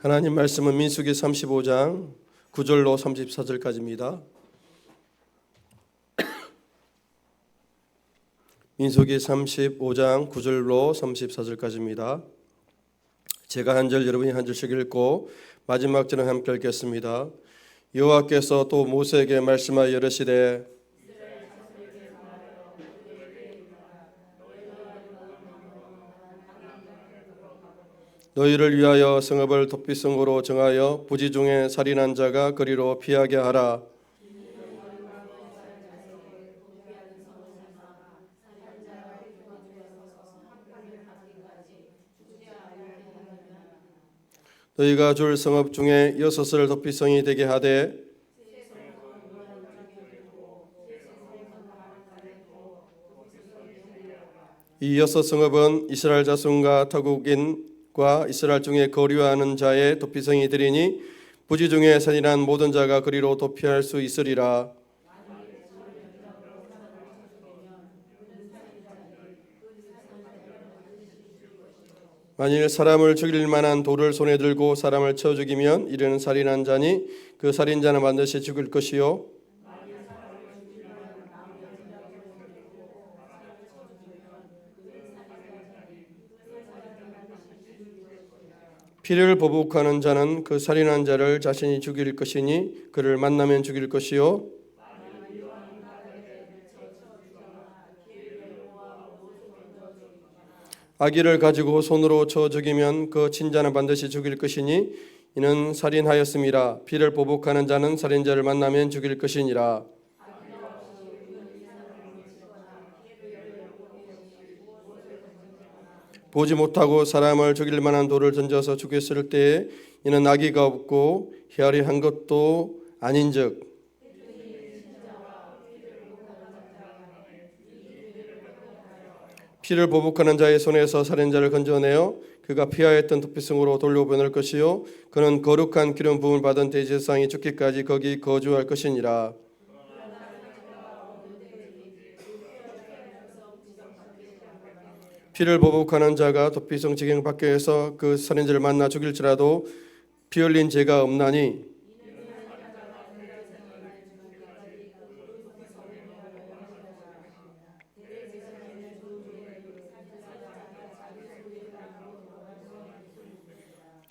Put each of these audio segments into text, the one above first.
하나님 말씀은 민수기 35장 9절로 34절까지입니다. 민수기 35장 9절로 34절까지입니다. 제가 한 절, 여러분이 한 절씩 읽고 마지막 절은 함께 읽겠습니다. 여호와께서 또 모세에게 말씀하여 이르시되 너희를 위하여 성읍을 도피성으로 정하여 부지 중에 살인한 자가 그리로 피하게 하라. 너희가 줄 성읍 중에 6을 도피성이 되게 하되 이 6성읍은 이스라엘 자손과 타국인과 이스라엘 중에 거류하는 자의 도피성이 되리니 부지 중에 살인한 모든 자가 그리로 도피할 수 있으리라. 만일 사람을 죽일 만한 돌을 손에 들고 사람을 쳐 죽이면 이는 살인한 자니 그 살인자는 반드시 죽을 것이요 피를 보복하는 자는 그 살인한 자를 자신이 죽일 것이니 그를 만나면 죽일 것이요 아기를 가지고 손으로 쳐 죽이면 그 친자는 반드시 죽일 것이니 이는 살인하였음이라. 피를 보복하는 자는 살인자를 만나면 죽일 것이니라. 보지 못하고 사람을 죽일 만한 돌을 던져서 죽였을 때에 이는 아기가 없고 헤아리 한 것도 아닌즉 피를 보복하는 자의 손에서 살인자를 건져내어 그가 피하였던 도피성으로 돌려보낼 것이요 그는 거룩한 기름 부음을 받은 대제사장이 죽기까지 거기 거주할 것이니라. 피를 보복하는 자가 도피성 지경 밖에서 그 살인자를 만나 죽일지라도 피 흘린 죄가 없나니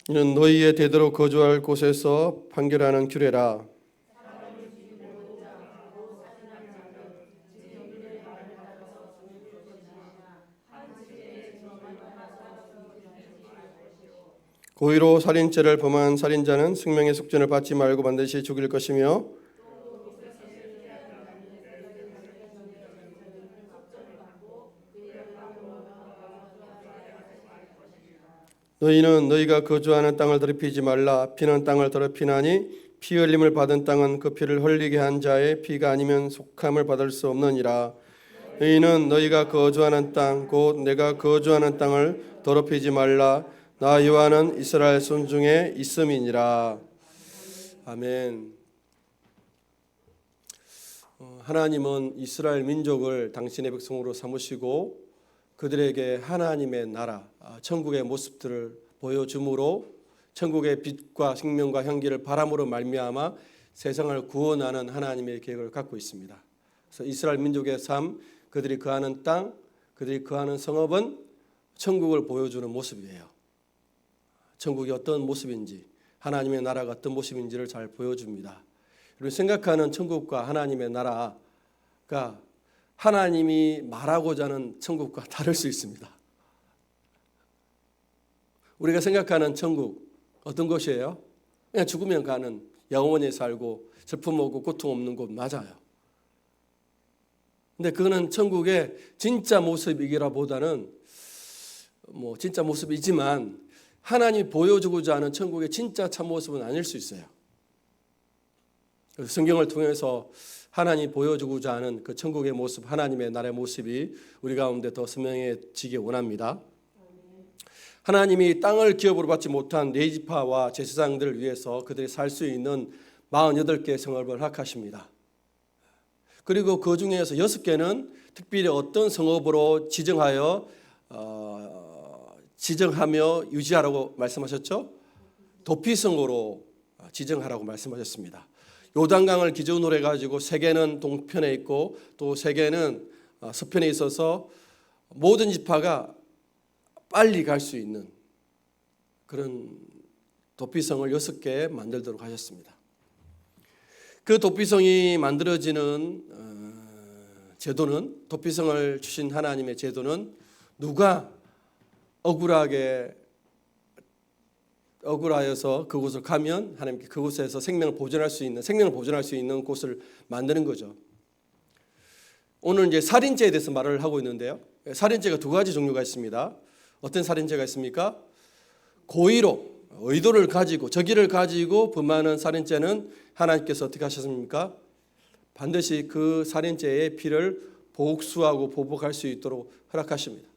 이는 너희의 대대로 거주할 곳에서 판결하는 규례라. 고의로 살인죄를 범한 살인자는 생명의 속전을 받지 말고 반드시 죽일 것이며 너희는 너희가 거주하는 땅을 더럽히지 말라. 피는 땅을 더럽히나니 피 흘림을 받은 땅은 그 피를 흘리게 한 자의 피가 아니면 속함을 받을 수 없느니라. 너희는 너희가 거주하는 땅 곧 내가 거주하는 땅을 더럽히지 말라. 나 여호와는 이스라엘 손 중에 있음이니라. 아멘. 하나님은 이스라엘 민족을 당신의 백성으로 삼으시고 그들에게 하나님의 나라, 천국의 모습들을 보여줌으로 천국의 빛과 생명과 향기를 바람으로 말미암아 세상을 구원하는 하나님의 계획을 갖고 있습니다. 그래서 이스라엘 민족의 삶, 그들이 거하는 땅, 그들이 거하는 성읍은 천국을 보여주는 모습이에요. 천국이 어떤 모습인지, 하나님의 나라가 어떤 모습인지를 잘 보여줍니다. 여러분 생각하는 천국과 하나님의 나라가 하나님이 말하고자 하는 천국과 다를 수 있습니다. 우리가 생각하는 천국 어떤 곳이에요? 그냥 죽으면 가는 영원히 살고 슬픔 없고 고통 없는 곳 맞아요. 근데 그거는 천국의 진짜 모습이기라보다는 진짜 모습이지만 하나님이 보여주고자 하는 천국의 진짜 참모습은 아닐 수 있어요. 성경을 통해서 하나님이 보여주고자 하는 그 천국의 모습, 하나님의 나라의 모습이 우리 가운데 더 선명해지기 원합니다. 하나님이 땅을 기업으로 받지 못한 레위지파와 제사장들을 위해서 그들이 살 수 있는 48개의 성읍을 허락하십니다. 그리고 그 중에서 6개는 특별히 어떤 성읍으로 지정하며 유지하라고 말씀하셨죠? 도피성으로 지정하라고 말씀하셨습니다. 요단강을 기준으로 해가지고 세 개는 동편에 있고 또 세 개는 서편에 있어서 모든 지파가 빨리 갈 수 있는 그런 도피성을 6개 만들도록 하셨습니다. 그 도피성이 만들어지는 제도는, 도피성을 주신 하나님의 제도는 누가 억울하여서 그곳을 가면 하나님께 그곳에서 생명을 보존할 수 있는 곳을 만드는 거죠. 오늘 이제 살인죄에 대해서 말을 하고 있는데요. 살인죄가 두 가지 종류가 있습니다. 어떤 살인죄가 있습니까? 고의로 의도를 가지고 적의를 가지고 범하는 살인죄는 하나님께서 어떻게 하셨습니까? 반드시 그 살인죄의 피를 복수하고 보복할 수 있도록 허락하십니다.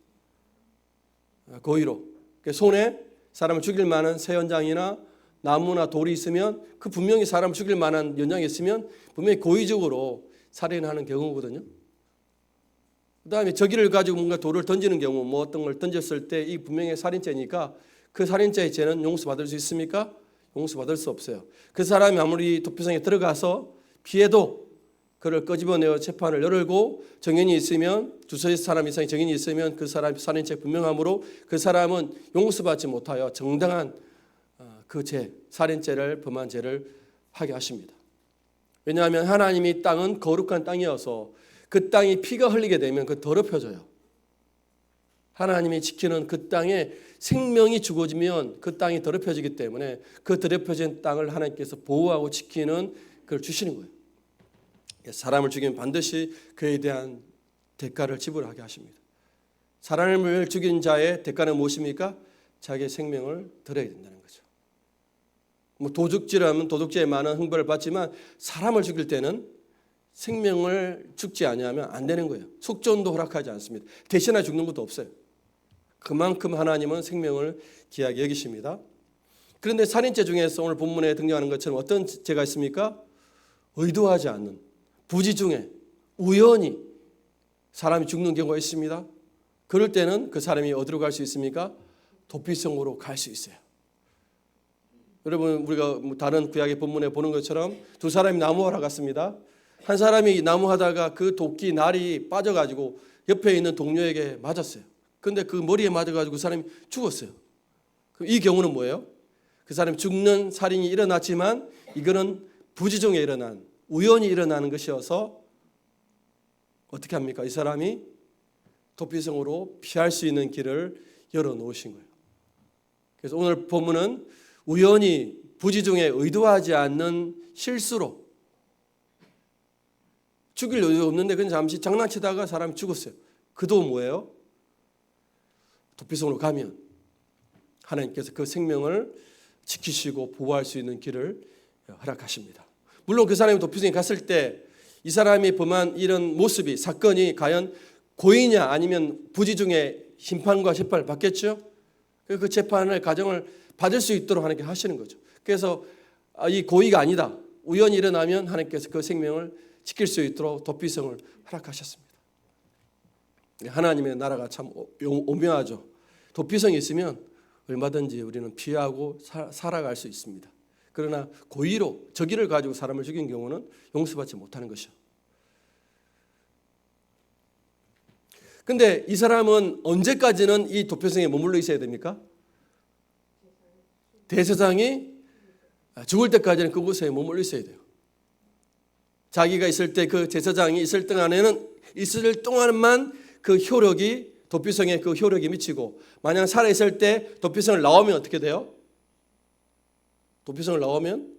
고의로 손에 사람을 죽일 만한 새 연장이나 나무나 돌이 있으면 그 분명히 사람을 죽일 만한 연장이 있으면 분명히 고의적으로 살인하는 경우거든요. 그다음에 적의를 가지고 뭔가 돌을 던지는 경우, 뭐 어떤 걸 던졌을 때 이 분명히 살인죄니까 그 살인죄의 죄는 용서받을 수 있습니까? 용서받을 수 없어요. 그 사람이 아무리 도피성에 들어가서 피해도 그를 끄집어내어 재판을 열고 정인이 있으면 두세 사람 이상의 정인이 있으면 그 사람이 살인죄 분명하므로 그 사람은 용서받지 못하여 정당한 그 죄, 살인죄를 범한 죄를 하게 하십니다. 왜냐하면 하나님이 땅은 거룩한 땅이어서 그 땅이 피가 흘리게 되면 그 더럽혀져요. 하나님이 지키는 그 땅에 생명이 죽어지면 그 땅이 더럽혀지기 때문에 그 더럽혀진 땅을 하나님께서 보호하고 지키는 그걸 주시는 거예요. 사람을 죽이면 반드시 그에 대한 대가를 지불하게 하십니다. 사람을 죽인 자의 대가는 무엇입니까? 자기의 생명을 드려야 된다는 거죠. 뭐 도둑질하면 도둑질에 많은 형벌을 받지만 사람을 죽일 때는 생명을 죽지 아니하면 안 되는 거예요. 속전도 허락하지 않습니다. 대신하여 죽는 것도 없어요. 그만큼 하나님은 생명을 귀하게 여기십니다. 그런데 살인죄 중에서 오늘 본문에 등장하는 것처럼 어떤 죄가 있습니까? 의도하지 않는, 부지 중에 우연히 사람이 죽는 경우가 있습니다. 그럴 때는 그 사람이 어디로 갈 수 있습니까? 도피성으로 갈 수 있어요. 여러분, 우리가 다른 구약의 본문에 보는 것처럼 두 사람이 나무하러 갔습니다. 한 사람이 나무하다가 그 도끼 날이 빠져가지고 옆에 있는 동료에게 맞았어요. 그런데 그 머리에 맞아가지고 그 사람이 죽었어요. 이 경우는 뭐예요? 그 사람이 죽는 살인이 일어났지만 이거는 부지중에 일어난, 우연히 일어나는 것이어서 어떻게 합니까? 이 사람이 도피성으로 피할 수 있는 길을 열어놓으신 거예요. 그래서 오늘 본문은 우연히 부지중에 의도하지 않는 실수로 죽일 의도 없는데 그냥 잠시 장난치다가 사람이 죽었어요. 그도 뭐예요? 도피성으로 가면 하나님께서 그 생명을 지키시고 보호할 수 있는 길을 허락하십니다. 물론 그 사람이 도피성에 갔을 때 이 사람이 범한 이런 모습이, 사건이 과연 고의냐 아니면 부지중에 심판과 재판을 받겠죠. 그 재판을 가정을 받을 수 있도록 하나님께 하시는 거죠. 그래서 이 고의가 아니다, 우연히 일어나면 하나님께서 그 생명을 지킬 수 있도록 도피성을 허락하셨습니다. 하나님의 나라가 참 오묘하죠. 도피성이 있으면 얼마든지 우리는 피하고 살아갈 수 있습니다. 그러나 고의로 적의를 가지고 사람을 죽인 경우는 용서받지 못하는 것이요. 그런데 이 사람은 언제까지는 이 도피성에 머물러 있어야 됩니까? 대제사장이 죽을 때까지는 그곳에 머물러 있어야 돼요. 자기가 있을 때 그 제사장이 있을 동안만 그 효력이, 도피성에 그 효력이 미치고, 만약 살아있을 때 도피성을 나오면 어떻게 돼요? 도피성을 나오면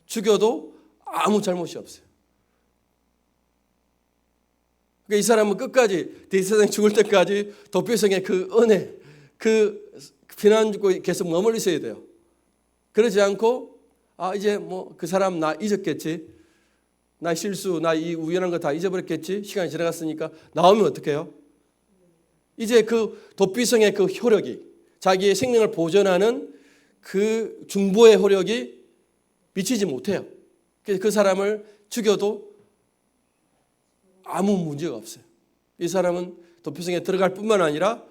죽여도 아무 잘못이 없어요. 그러니까 이 사람은 끝까지 대제사장이 죽을 때까지 도피성의 그 은혜, 그 피난주고 계속 머물러 있어야 돼요. 그러지 않고 이제 뭐 그 사람 나 잊었겠지, 나 실수, 나 이 우연한 거 다 잊어버렸겠지, 시간이 지나갔으니까 나오면 어떡해요? 이제 그 도피성의 그 효력이, 자기의 생명을 보존하는 그 중보의 효력이 미치지 못해요. 그래서 그 사람을 죽여도 아무 문제가 없어요. 이 사람은 도피성에 들어갈 뿐만 아니라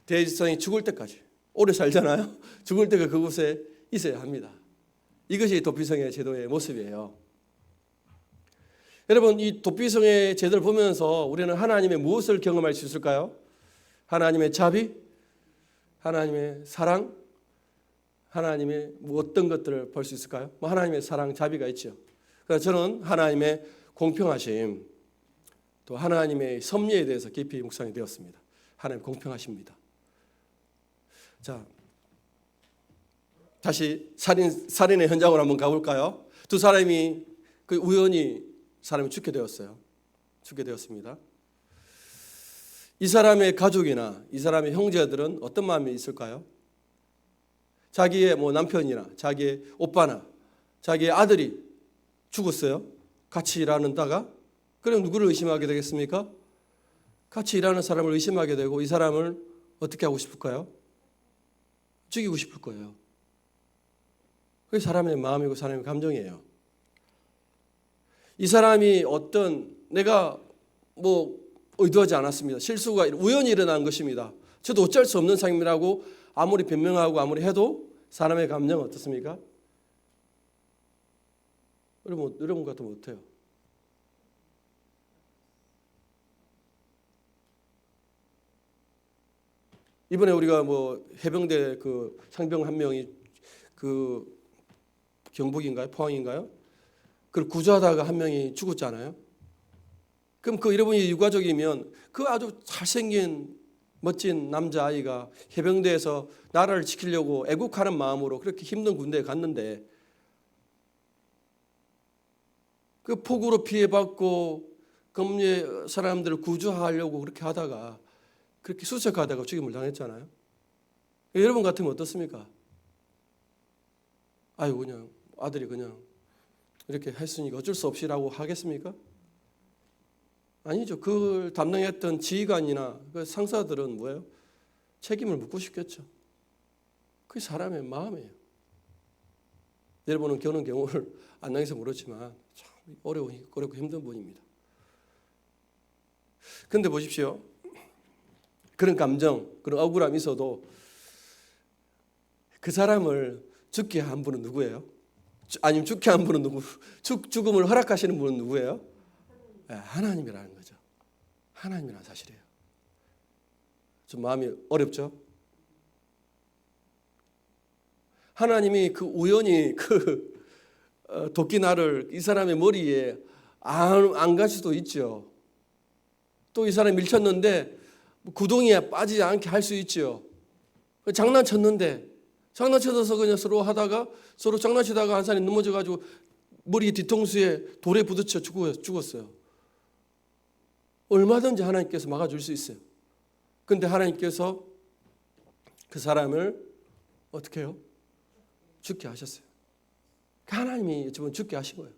대제사장이 죽을 때까지, 오래 살잖아요. 죽을 때가 그곳에 있어야 합니다. 이것이 도피성의 제도의 모습이에요. 여러분, 이 도피성의 제도를 보면서 우리는 하나님의 무엇을 경험할 수 있을까요? 하나님의 자비, 하나님의 사랑, 하나님의 어떤 것들을 볼 수 있을까요? 하나님의 사랑, 자비가 있죠. 그래서 저는 하나님의 공평하심, 또 하나님의 섭리에 대해서 깊이 묵상이 되었습니다. 하나님 공평하십니다. 자, 다시 살인의 현장으로 한번 가볼까요? 두 사람이 우연히 사람이 죽게 되었어요. 죽게 되었습니다. 이 사람의 가족이나 이 사람의 형제들은 어떤 마음이 있을까요? 자기의 남편이나 자기의 오빠나 자기의 아들이 죽었어요. 같이 일하는다가. 그럼 누구를 의심하게 되겠습니까? 같이 일하는 사람을 의심하게 되고 이 사람을 어떻게 하고 싶을까요? 죽이고 싶을 거예요. 그게 사람의 마음이고 사람의 감정이에요. 이 사람이 내가 의도하지 않았습니다. 실수가 우연히 일어난 것입니다. 저도 어쩔 수 없는 상황이라고 아무리 변명하고 아무리 해도 사람의 감정은 어떻습니까? 여러분 같으면 못해요. 이번에 우리가 해병대 상병 한 명이 경북인가요? 포항인가요? 그걸 구조하다가 한 명이 죽었잖아요. 그럼 여러분이 유가족이면 아주 잘생긴 멋진 남자아이가 해병대에서 나라를 지키려고 애국하는 마음으로 그렇게 힘든 군대에 갔는데 폭우로 피해받고 검예 사람들을 구조하려고 그렇게 하다가 그렇게 수색하다가 죽임을 당했잖아요. 여러분 같으면 어떻습니까? 그냥 아들이 그냥 이렇게 했으니까 어쩔 수 없이라고 하겠습니까? 아니죠. 그걸 담당했던 지휘관이나 상사들은 뭐예요? 책임을 묻고 싶겠죠. 그게 사람의 마음이에요. 여러분은 겪는 경우를 안 당해서 모르지만 참 어렵고 힘든 분입니다. 그런데 보십시오. 그런 감정, 그런 억울함이 있어도 그 사람을 죽게 한 분은 누구예요? 아니면 죽게 한 분은 누구? 죽음을 허락하시는 분은 누구예요? 하나님이라는 거죠. 하나님이라는 사실이에요. 좀 마음이 어렵죠? 하나님이 우연히 도끼날을 이 사람의 머리에 안 갈 수도 있죠. 또 이 사람이 밀쳤는데 구덩이에 빠지지 않게 할 수 있죠. 장난쳐서 그냥 서로 장난치다가 한 사람이 넘어져가지고 머리 뒤통수에 돌에 부딪혀 죽었어요. 얼마든지 하나님께서 막아줄 수 있어요. 그런데 하나님께서 그 사람을 어떻게 해요? 죽게 하셨어요. 하나님이 저분 죽게 하신 거예요.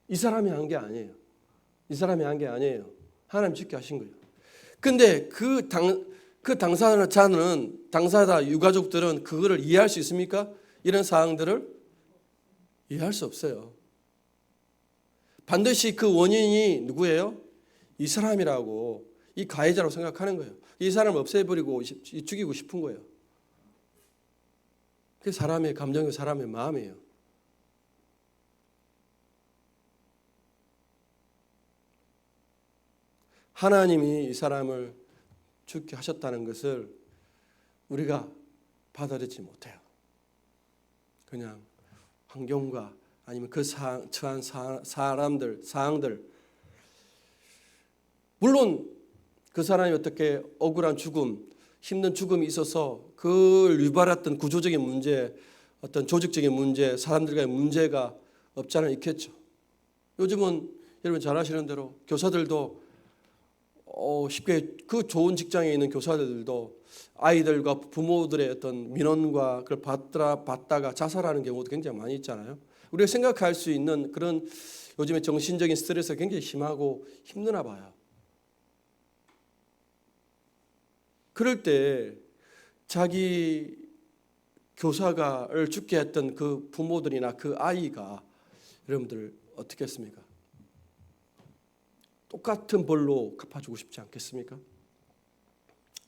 이 사람이 한 게 아니에요. 하나님 죽게 하신 거예요. 근데 당사자 유가족들은 그거를 이해할 수 있습니까? 이런 사항들을 이해할 수 없어요. 반드시 그 원인이 누구예요? 이 사람이라고, 이 가해자라고 생각하는 거예요. 이 사람을 없애버리고 죽이고 싶은 거예요. 그게 사람의 감정이고 사람의 마음이에요. 하나님이 이 사람을 죽게 하셨다는 것을 우리가 받아들이지 못해요. 그냥 환경과 아니면 처한 사항들. 물론 그 사람이 어떻게 억울한 죽음, 힘든 죽음이 있어서 그걸 유발했던 구조적인 문제, 어떤 조직적인 문제, 사람들과의 문제가 없지 않아 있겠죠. 요즘은 여러분 잘 아시는 대로 교사들도 쉽게 좋은 직장에 있는 교사들도 아이들과 부모들의 어떤 민원과 그걸 받다가 자살하는 경우도 굉장히 많이 있잖아요. 우리가 생각할 수 있는 그런 요즘에 정신적인 스트레스가 굉장히 심하고 힘드나 봐요. 그럴 때 자기 교사가를 죽게 했던 그 부모들이나 그 아이가 여러분들 어떻게 했습니까? 똑같은 벌로 갚아주고 싶지 않겠습니까?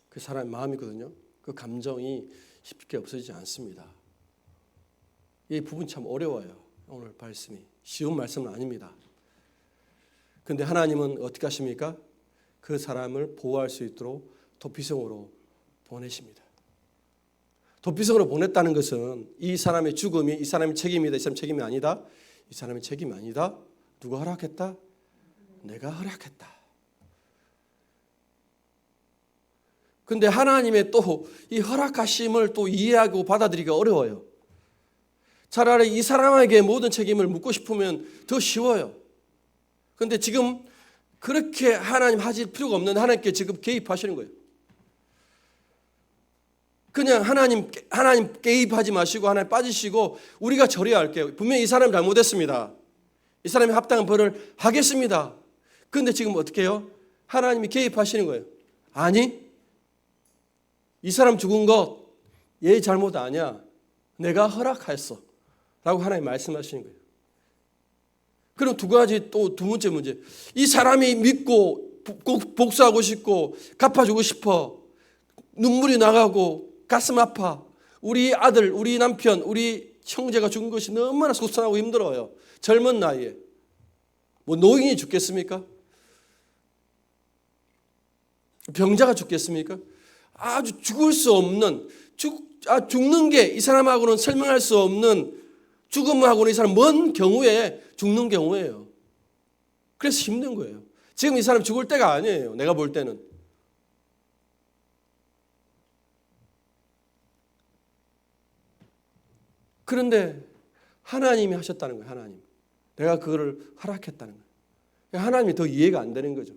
그 사람의 마음이거든요. 그 감정이 쉽게 없어지지 않습니다. 이 부분이 참 어려워요. 오늘 말씀이 쉬운 말씀은 아닙니다. 그런데 하나님은 어떻게 하십니까? 그 사람을 보호할 수 있도록 도피성으로 보내십니다. 도피성으로 보냈다는 것은 이 사람의 죽음이 이 사람의 책임이다, 이 사람의 책임이 아니다, 이 사람의 책임이 아니다. 누가 허락했다? 내가 허락했다. 근데 하나님의 또 이 허락하심을 또 이해하고 받아들이기가 어려워요. 차라리 이 사람에게 모든 책임을 묻고 싶으면 더 쉬워요. 근데 지금 그렇게 하나님 하실 필요가 없는데 하나님께 지금 개입하시는 거예요. 그냥 하나님 개입하지 마시고 하나님 빠지시고 우리가 처리해야 할게요. 분명히 이 사람이 잘못했습니다. 이 사람이 합당한 벌을 하겠습니다. 그런데 지금 어떻게 해요? 하나님이 개입하시는 거예요. 아니, 이 사람 죽은 것 얘 잘못 아니야. 내가 허락했어. 라고 하나님 말씀하시는 거예요. 그럼 두 가지 또 두 번째 문제. 이 사람이 믿고 복수하고 싶고 갚아주고 싶어. 눈물이 나가고 가슴 아파. 우리 아들, 우리 남편, 우리 형제가 죽은 것이 너무나 속상하고 힘들어요. 젊은 나이에. 뭐 노인이 죽겠습니까? 병자가 죽겠습니까? 아주 죽을 수 없는, 죽는 게 이 사람하고는 설명할 수 없는 죽음하고는 이 사람 먼 경우에 죽는 경우예요. 그래서 힘든 거예요. 지금 이 사람 죽을 때가 아니에요. 내가 볼 때는. 그런데 하나님이 하셨다는 거예요. 하나님. 내가 그거를 허락했다는 거예요. 하나님이 더 이해가 안 되는 거죠.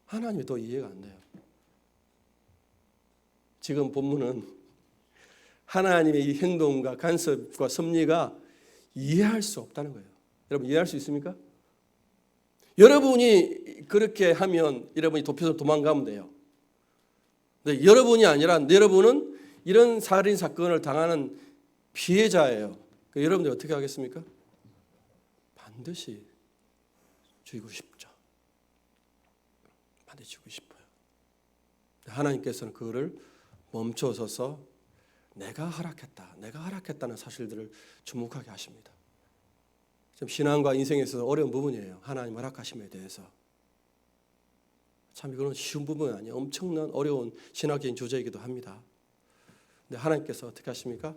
하나님이 더 이해가 안 돼요. 지금 본문은 하나님의 이 행동과 간섭과 섭리가 이해할 수 없다는 거예요. 여러분 이해할 수 있습니까? 여러분이 그렇게 하면 여러분이 도피해서 도망가면 돼요. 근데 여러분이 아니라 여러분은 이런 살인 사건을 당하는 피해자예요. 여러분들 어떻게 하겠습니까? 반드시 죽이고 싶죠. 반드시 죽이고 싶어요. 하나님께서는 그거를 멈춰서서 내가 허락했다는 사실들을 주목하게 하십니다. 좀 신앙과 인생에 있어서 어려운 부분이에요. 하나님 허락하심에 대해서. 참 이거는 쉬운 부분이 아니에요. 엄청난 어려운 신학적인 주제이기도 합니다. 근데 하나님께서 어떻게 하십니까?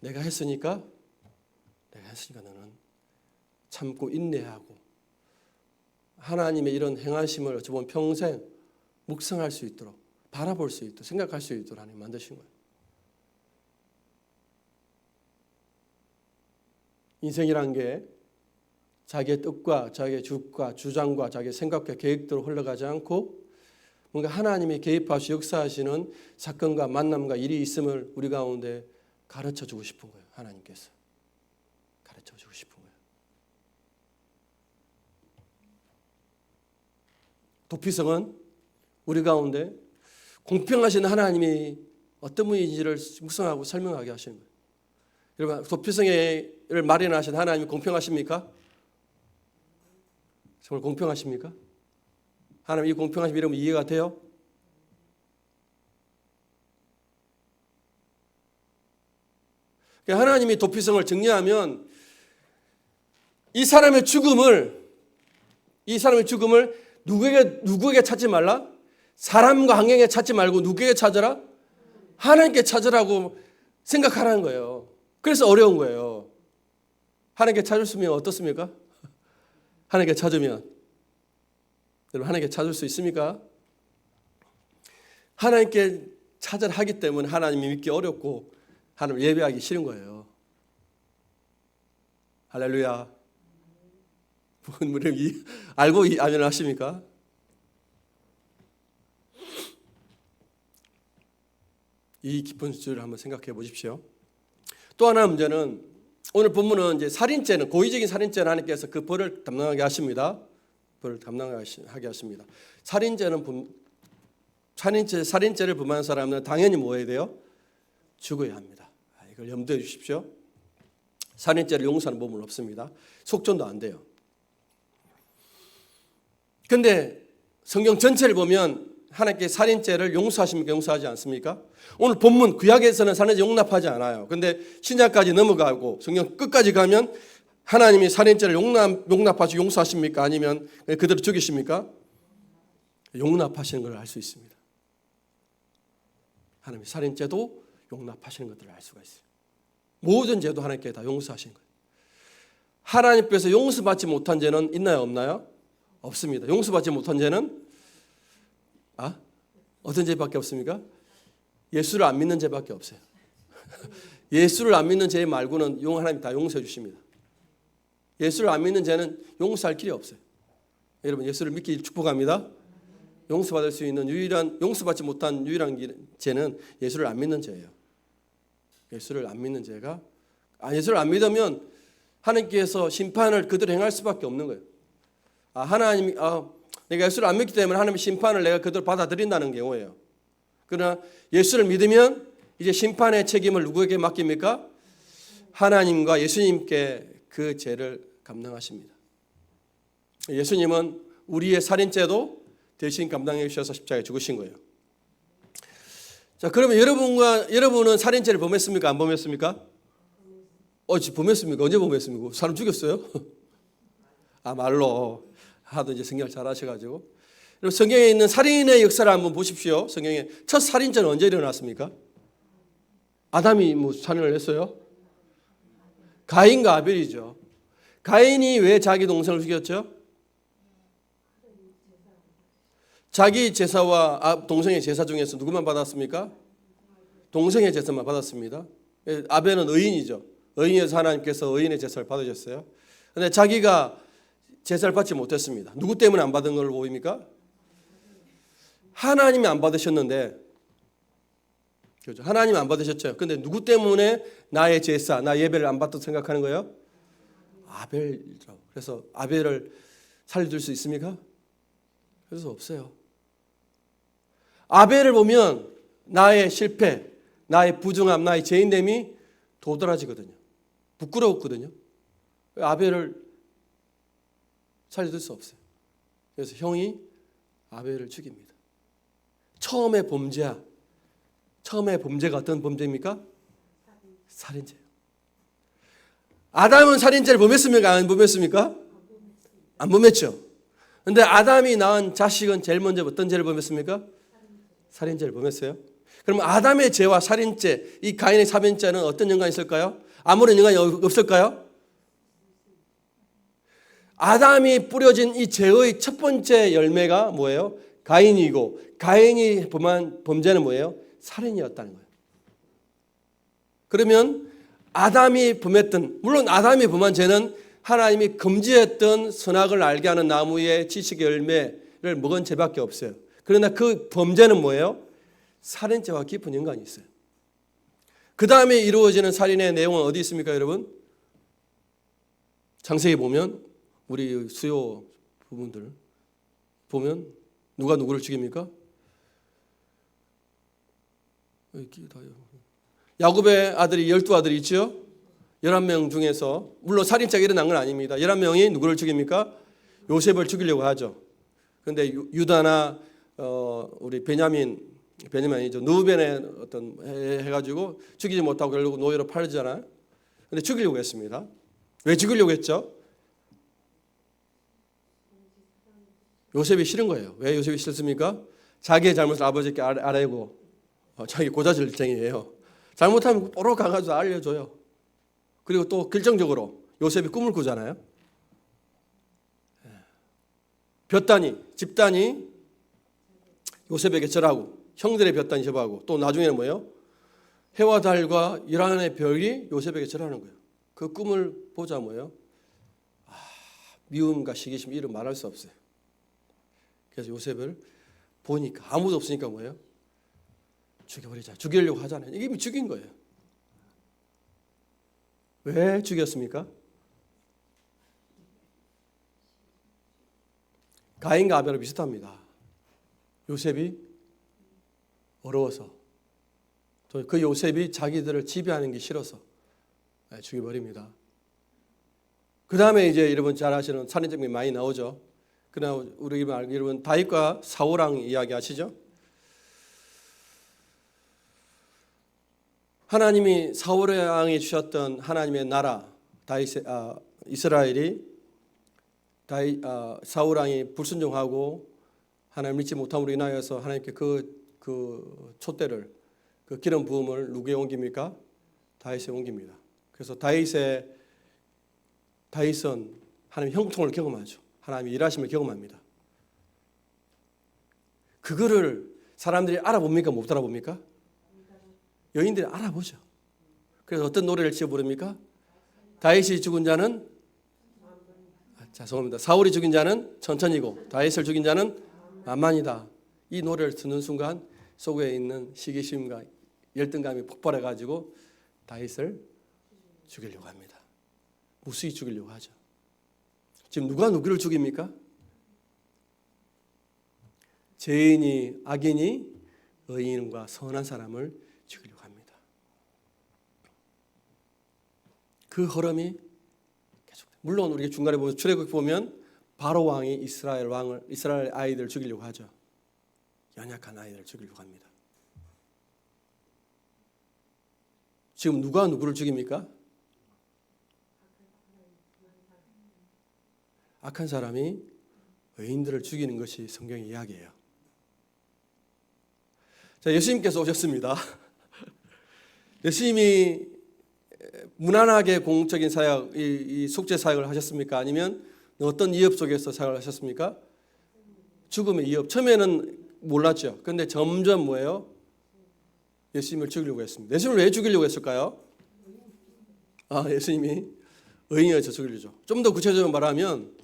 내가 했으니까 너는 참고 인내하고 하나님의 이런 행하심을 어찌 보면 평생 묵상할 수 있도록 바라볼 수 있도록 생각할 수 있도록 하나님 만드신 거예요. 인생이란 게 자기의 뜻과 자기의 주과 주장과 자기의 생각과 계획대로 흘러가지 않고 뭔가 하나님이 개입하시 역사하시는 사건과 만남과 일이 있음을 우리 가운데 가르쳐주고 싶은 거예요. 하나님께서 가르쳐주고 싶은 거예요. 도피성은 우리 가운데 공평하신 하나님이 어떤 분인지를 묵상하고 설명하게 하시는 거예요. 여러분 도피성을 마련하신 하나님이 공평하십니까? 정말 공평하십니까? 하나님 이 공평하심 이러면 이해가 돼요? 하나님이 도피성을 정리하면 이 사람의 죽음을 누구에게 찾지 말라? 사람과 환경에 찾지 말고 누구에게 찾아라? 하나님께 찾으라고 생각하라는 거예요. 그래서 어려운 거예요. 하나님께 찾으면 어떻습니까? 하나님께 찾으면 여러분 하나님께 찾을 수 있습니까? 하나님께 찾으라 하기 때문에 하나님이 믿기 어렵고 하나님 예배하기 싫은 거예요. 할렐루야. 알고 아멘 하십니까? 이 깊은 주제를 한번 생각해 보십시오. 또 하나 문제는 오늘 본문은 이제 살인죄는 고의적인 살인죄는 하나님께서 그 벌을 담당하게 하십니다. 벌을 담당하게 하십니다. 살인죄를 범한 사람은 당연히 뭐 해야 돼요? 죽어야 합니다. 이걸 염두해 주십시오. 살인죄를 용서하는 법은 없습니다. 속전도 안 돼요. 그런데 성경 전체를 보면 하나님께 살인죄를 용서하십니까? 용서하지 않습니까? 오늘 본문 구약에서는 살인죄 용납하지 않아요. 근데 신약까지 넘어가고 성경 끝까지 가면 하나님이 살인죄를 용납하시고 용서하십니까? 아니면 그대로 죽이십니까? 용납하시는 걸 알 수 있습니다. 하나님이 살인죄도 용납하시는 것들을 알 수가 있어요. 모든 죄도 하나님께 다 용서하시는 거예요. 하나님께서 용서받지 못한 죄는 있나요? 없나요? 없습니다. 용서받지 못한 죄는 어떤 죄밖에 없습니까? 예수를 안 믿는 죄밖에 없어요. 예수를 안 믿는 죄 말고는 하나님 다 용서해 주십니다. 예수를 안 믿는 죄는 용서할 길이 없어요. 여러분 예수를 믿기 축복합니다. 용서받을 수 있는 용서받지 못한 유일한 죄는 예수를 안 믿는 죄예요. 예수를 안 믿는 죄가 예수를 안 믿으면 하나님께서 심판을 그대로 행할 수밖에 없는 거예요. 하나님이 내가 예수를 안 믿기 때문에 하나님의 심판을 내가 그대로 받아들인다는 경우예요. 그러나 예수를 믿으면 이제 심판의 책임을 누구에게 맡깁니까? 하나님과 예수님께 그 죄를 감당하십니다. 예수님은 우리의 살인죄도 대신 감당해 주셔서 십자가에 죽으신 거예요. 자, 그러면 여러분은 살인죄를 범했습니까? 안 범했습니까? 범했습니까? 언제 범했습니까? 사람 죽였어요? 말로 하도 이제 성경을 잘 하셔가지고. 여러분 성경에 있는 살인의 역사를 한번 보십시오. 성경에 첫 살인죄는 언제 일어났습니까? 아담이 살인을 했어요? 가인과 아벨이죠. 가인이 왜 자기 동생을 죽였죠? 자기 제사와 동생의 제사 중에서 누구만 받았습니까? 동생의 제사만 받았습니다. 아벨은 의인이죠. 의인에서 하나님께서 의인의 제사를 받으셨어요. 그런데 자기가 제사를 받지 못했습니다. 누구 때문에 안 받은 걸로 보입니까? 하나님이 안 받으셨는데, 그렇죠? 하나님이 안 받으셨죠. 그런데 누구 때문에 나의 제사, 나 예배를 안 받다고 생각하는 거예요? 아벨이라고. 그래서 아벨을 살려줄 수 있습니까? 그래서 없어요. 아벨을 보면 나의 실패, 나의 부정함, 나의 죄인됨이 도드라지거든요. 부끄러웠거든요. 아벨을 살려줄 수 없어요. 그래서 형이 아벨을 죽입니다. 처음의 범죄가 어떤 범죄입니까? 살인죄예요. 아담은 살인죄를 범했습니까? 안 범했습니까? 안 범했죠. 그런데 아담이 낳은 자식은 제일 먼저 어떤 죄를 범했습니까? 살인죄를 범했어요. 그럼 아담의 죄와 살인죄, 이 가인의 살인죄는 어떤 연관이 있을까요? 아무런 연관이 없을까요? 아담이 뿌려진 이 죄의 첫 번째 열매가 뭐예요? 가인이고, 가인이 범한 범죄는 뭐예요? 살인이었다는 거예요. 그러면 물론 아담이 범한 죄는 하나님이 금지했던 선악을 알게 하는 나무의 지식의 열매를 먹은 죄밖에 없어요. 그러나 그 범죄는 뭐예요? 살인죄와 깊은 연관이 있어요. 그 다음에 이루어지는 살인의 내용은 어디 있습니까, 여러분? 창세기 보면 우리 수요 부분들 보면 누가 누구를 죽입니까? 야곱의 아들이 12아들이 있죠? 11명 중에서 물론 살인죄가 일어난 건 아닙니다. 11명이 누구를 죽입니까? 요셉을 죽이려고 하죠. 그런데 유다나 우리 베냐민이죠. 누벤의 어떤 해가지고 죽이지 못하고 결국 노예로 팔잖아요. 그런데 죽이려고 했습니다. 왜 죽이려고 했죠? 요셉이 싫은 거예요. 왜 요셉이 싫습니까? 자기의 잘못을 아버지께 아뢰고 자기 고자질쟁이에요. 잘못하면 뽀록 가가지고 알려줘요. 그리고 또 결정적으로 요셉이 꿈을 꾸잖아요. 집단이 요셉에게 절하고 형들의 볕단이 절하고 또 나중에는 뭐예요? 해와 달과 열한의 별이 요셉에게 절하는 거예요. 그 꿈을 보자 뭐예요? 미움과 시기심 이름 말할 수 없어요. 그래서 요셉을 보니까 아무도 없으니까 뭐예요? 죽여버리자. 죽이려고 하잖아요. 이게 죽인 거예요. 왜 죽였습니까? 가인과 아벨은 비슷합니다. 요셉이 어려워서 또 그 요셉이 자기들을 지배하는 게 싫어서 죽여버립니다. 그 다음에 이제 여러분 잘 아시는 살인 장면이 많이 나오죠. 그러나 우리 여러분 다윗과 사울왕 이야기 아시죠? 하나님이 사울 왕이 주셨던 하나님의 나라 이스라엘이 사울 왕이 불순종하고 하나님 믿지 못함으로 인하여서 하나님께 그 촛대를 그 기름 부음을 누구에 옮깁니까? 다윗에 옮깁니다. 그래서 다윗은 하나님의 형통을 경험하죠. 하나님의 일하심을 경험합니다. 그거를 사람들이 알아봅니까? 못 알아봅니까? 여인들이 알아보죠. 그래서 어떤 노래를 지어 부릅니까? 다윗이 죽은 자는 죄송합니다. 사울이 죽인 자는 천천히고 다윗을 죽인 자는 만만이다. 이 노래를 듣는 순간 속에 있는 시기심과 열등감이 폭발해가지고 다윗을 죽이려고 합니다. 무수히 죽이려고 하죠. 지금 누가 누구를 죽입니까? 죄인이 악인이 의인과 선한 사람을 죽이려고 합니다. 그 흐름이 계속. 물론 우리가 중간에 보면 출애굽 보면 바로 왕이 이스라엘 아이들을 죽이려고 하죠. 연약한 아이들을 죽이려고 합니다. 지금 누가 누구를 죽입니까? 악한 사람이 의인들을 죽이는 것이 성경의 이야기예요. 자, 예수님께서 오셨습니다. 예수님이 무난하게 공적인 사역, 이 속죄 사역을 하셨습니까? 아니면 어떤 위협 속에서 사역을 하셨습니까? 죽음의 위협. 처음에는 몰랐죠. 그런데 점점 뭐예요? 예수님을 죽이려고 했습니다. 예수님을 왜 죽이려고 했을까요? 예수님이 의인이어서 죽이려죠. 좀 더 구체적으로 말하면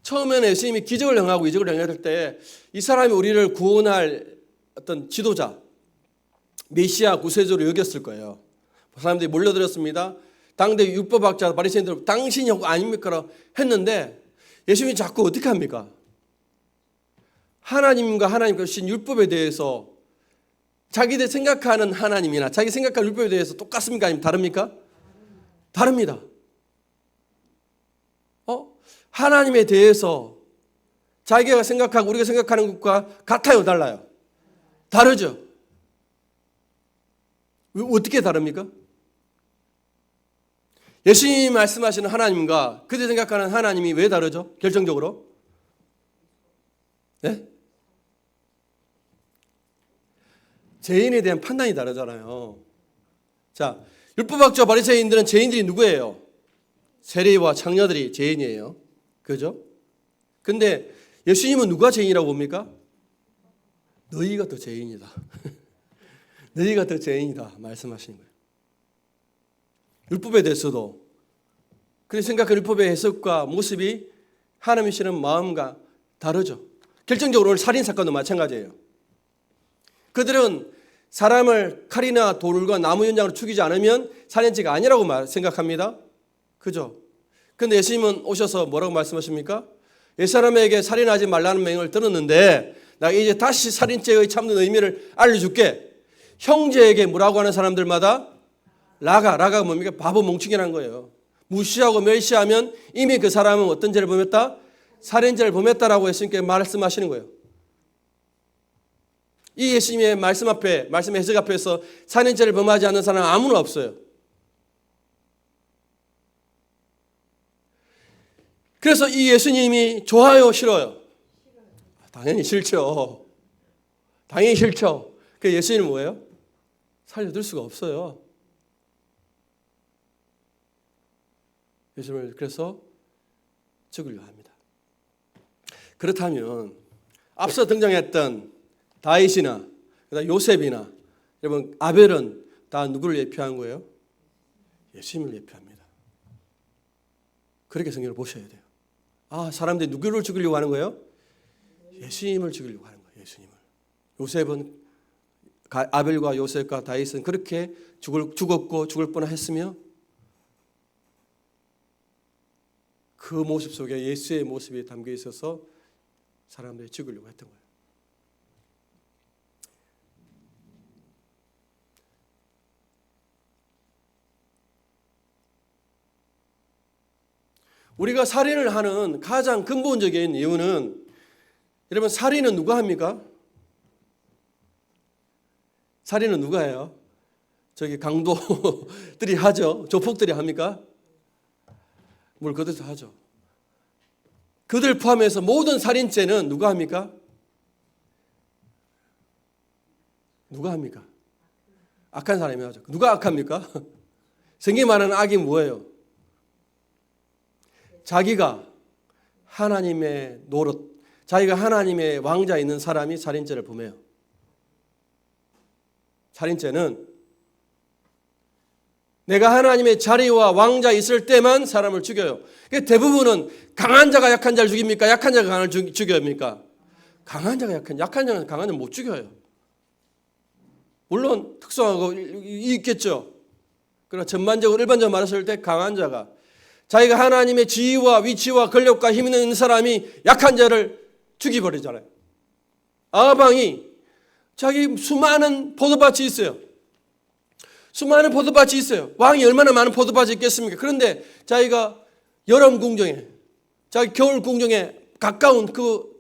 처음에는 예수님이 기적을 행하고 이적을 행할 때 이 사람이 우리를 구원할 어떤 지도자, 메시아 구세주로 여겼을 거예요. 사람들이 몰려들었습니다. 당대 율법학자 바리새인들 당신이 아닙니까? 했는데 예수님이 자꾸 어떻게 합니까? 하나님과 하나님께서 주신 율법에 대해서 자기들 생각하는 하나님이나 자기 생각하는 율법에 대해서 똑같습니까? 아니면 다릅니까? 다릅니다. 하나님에 대해서 자기가 생각하고 우리가 생각하는 것과 같아요? 달라요? 다르죠? 어떻게 다릅니까? 예수님이 말씀하시는 하나님과 그들 생각하는 하나님이 왜 다르죠? 결정적으로? 네? 죄인에 대한 판단이 다르잖아요. 자, 율법학자 바리새인들은 죄인들이 누구예요? 세리와 창녀들이 죄인이에요. 그죠? 근데 예수님은 누가 죄인이라고 봅니까? 너희가 더 죄인이다. 너희가 더 죄인이다 말씀하시는 거예요. 율법에 대해서도 그렇게 생각하는 율법의 해석과 모습이 하나님이시는 마음과 다르죠. 결정적으로 오늘 살인사건도 마찬가지예요. 그들은 사람을 칼이나 돌과 나무 연장으로 죽이지 않으면 살인죄가 아니라고 생각합니다. 그죠? 그런데 예수님은 오셔서 뭐라고 말씀하십니까? 옛사람에게 살인하지 말라는 명령을 들었는데 나 이제 다시 살인죄의 참된 의미를 알려줄게. 형제에게 뭐라고 하는 사람들마다 라가 뭡니까? 바보 멍충이라는 거예요. 무시하고 멸시하면 이미 그 사람은 어떤 죄를 범했다? 살인죄를 범했다라고 예수님께 말씀하시는 거예요. 이 예수님의 말씀 앞에, 말씀의 해석 앞에서 살인죄를 범하지 않는 사람은 아무나 없어요. 그래서 이 예수님이 좋아요, 싫어요? 당연히 싫죠. 당연히 싫죠. 그 예수님은 뭐예요? 살려둘 수가 없어요. 예수님을 그래서 죽으려 합니다. 그렇다면 앞서 등장했던 다윗이나 요셉이나 여러분 아벨은 다 누구를 예표한 거예요? 예수님을 예표합니다. 그렇게 성경을 보셔야 돼요. 사람들이 누구를 죽이려고 하는 거예요? 예수님을 죽이려고 하는 거예요. 예수님을. 요셉은 아벨과 요셉과 다윗은 그렇게 죽었고 죽을 뻔했으며 그 모습 속에 예수의 모습이 담겨 있어서 사람들이 죽이려고 했던 거예요. 우리가 살인을 하는 가장 근본적인 이유는 여러분 살인은 누가 합니까? 살인은 누가 해요? 저기 강도들이 하죠. 조폭들이 합니까? 뭘 그들도 하죠. 그들 포함해서 모든 살인죄는 누가 합니까? 누가 합니까? 악한 사람이 하죠. 누가 악합니까? 성경이 말하는 악이 뭐예요? 자기가 하나님의 노릇, 자기가 하나님의 왕자에 있는 사람이 살인죄를 범해요. 살인죄는 내가 하나님의 자리와 왕자에 있을 때만 사람을 죽여요. 대부분은 강한 자가 약한 자를 죽입니까? 약한 자가 강한 자를 죽여입니까? 강한 자가 약한 자는 강한 자를 못 죽여요. 물론 특성하고 있겠죠. 그러나 전반적으로 일반적으로 말했을 때 강한 자가 자기가 하나님의 지위와 위치와 권력과 힘 있는 사람이 약한 자를 죽여버리잖아요. 아방이 자기 수많은 포도밭이 있어요. 수많은 포도밭이 있어요. 왕이 얼마나 많은 포도밭이 있겠습니까? 그런데 자기가 여름 궁정에, 자기 겨울 궁정에 가까운 그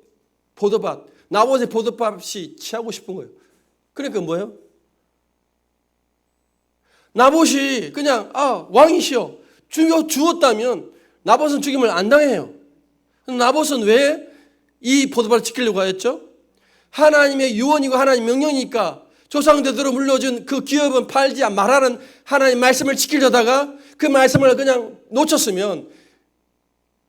포도밭, 나봇의 포도밭이 취하고 싶은 거예요. 그러니까 뭐예요? 나봇이 그냥 왕이시여 죽었다면 나봇은 죽임을 안 당해요. 나봇은 왜 이 포도밭을 지키려고 하였죠? 하나님의 유언이고 하나님 명령이니까 조상대대로 물려준 그 기업은 팔지 말하는 하나님 말씀을 지키려다가 그 말씀을 그냥 놓쳤으면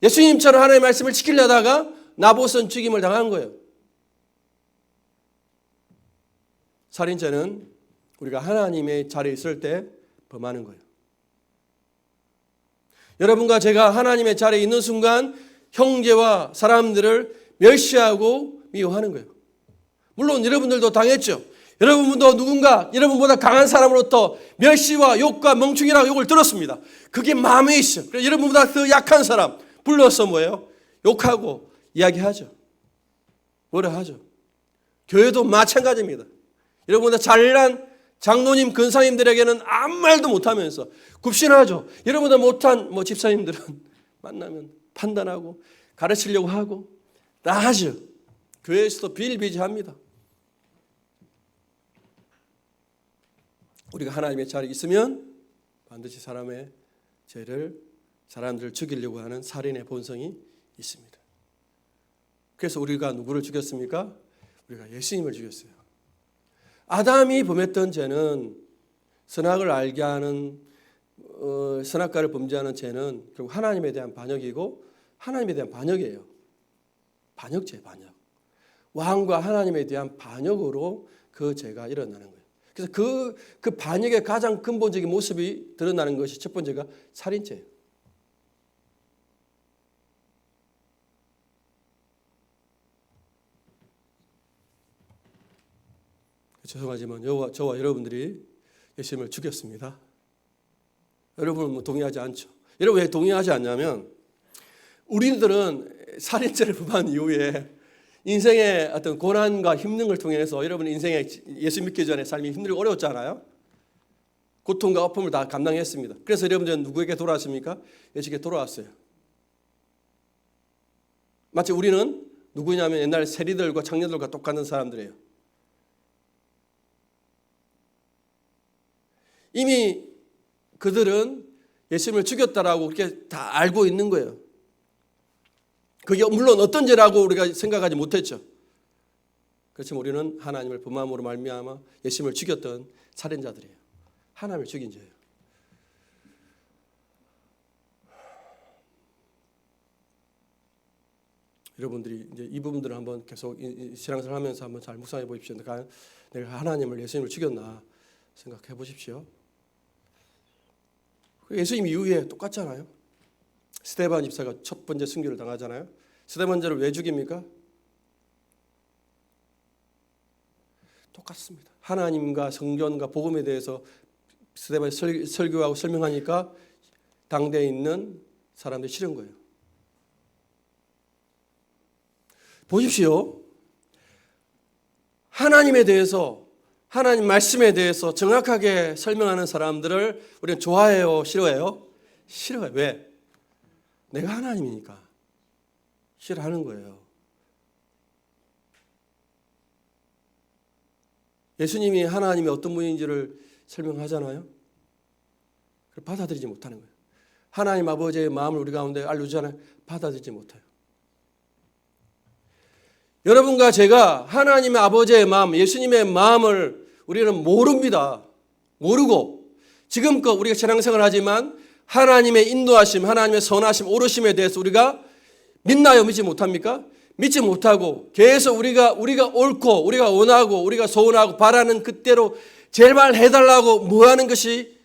예수님처럼 하나님의 말씀을 지키려다가 나봇은 죽임을 당한 거예요. 살인죄는 우리가 하나님의 자리에 있을 때 범하는 거예요. 여러분과 제가 하나님의 자리에 있는 순간 형제와 사람들을 멸시하고 미워하는 거예요. 물론 여러분들도 당했죠. 여러분도 누군가 여러분보다 강한 사람으로부터 멸시와 욕과 멍충이라고 욕을 들었습니다. 그게 마음에 있어요. 그래서 여러분보다 더 약한 사람 불러서 뭐예요? 욕하고 이야기하죠. 뭐라 하죠. 교회도 마찬가지입니다. 여러분보다 잘난 장로님, 근사님들에게는 아무 말도 못하면서 굽신하죠. 여러분보다 못한 집사님들은 만나면 판단하고 가르치려고 하고 다 하죠. 교회에서도 비일비재합니다. 우리가 하나님의 자리에 있으면 반드시 사람들을 죽이려고 하는 살인의 본성이 있습니다. 그래서 우리가 누구를 죽였습니까? 우리가 예수님을 죽였어요. 아담이 범했던 죄는 선악을 알게 하는 선악과를 범죄하는 죄는 결국 하나님에 대한 반역이고 하나님에 대한 반역이에요. 반역죄, 반역. 왕과 하나님에 대한 반역으로 그 죄가 일어나는 거예요. 그래서 그 반역의 가장 근본적인 모습이 드러나는 것이 첫 번째가 살인죄예요. 죄송하지만 저와 여러분들이 예수님을 죽였습니다. 여러분은 동의하지 않죠. 여러분 왜 동의하지 않냐면 우리들은 살인죄를 범한 이후에 인생의 어떤 고난과 힘든 걸 통해서 여러분 인생에 예수 믿기 전에 삶이 힘들고 어려웠잖아요. 고통과 아픔을 다 감당했습니다. 그래서 여러분들은 누구에게 돌아왔습니까? 예수께 돌아왔어요. 마치 우리는 누구냐면 옛날 세리들과 청년들과 똑같은 사람들이에요. 이미 그들은 예수님을 죽였다라고 그렇게 다 알고 있는 거예요. 그게 물론 어떤 죄라고 우리가 생각하지 못했죠. 그렇지만 우리는 하나님을 범함으로 말미암아 예수님을 죽였던 살인자들이에요. 하나님을 죽인 죄예요. 여러분들이 이제 이 부분들을 한번 계속 신앙생활 하면서 한번 잘 묵상해 보십시오. 내가 하나님을 예수님을 죽였나 생각해 보십시오. 예수님 이후에 똑같잖아요. 스데반 집사가 첫 번째 순교를 당하잖아요. 스데반자를 왜 죽입니까? 똑같습니다. 하나님과 성전과 복음에 대해서 스데반이 설교하고 설명하니까 당대에 있는 사람들이 싫은 거예요. 보십시오. 하나님에 대해서 하나님 말씀에 대해서 정확하게 설명하는 사람들을 우리는 좋아해요? 싫어해요? 싫어요. 왜? 내가 하나님이니까 싫어하는 거예요. 예수님이 하나님이 어떤 분인지를 설명하잖아요. 받아들이지 못하는 거예요. 하나님 아버지의 마음을 우리 가운데 알려주잖아요. 받아들이지 못해요. 여러분과 제가 하나님의 아버지의 마음, 예수님의 마음을 우리는 모릅니다. 모르고 지금껏 우리가 신앙생활을 하지만 하나님의 인도하심, 하나님의 선하심, 오르심에 대해서 우리가 믿나요? 믿지 못합니까? 믿지 못하고 계속 우리가 옳고 우리가 원하고 우리가 소원하고 바라는 그대로 제발 해달라고 뭐하는 것이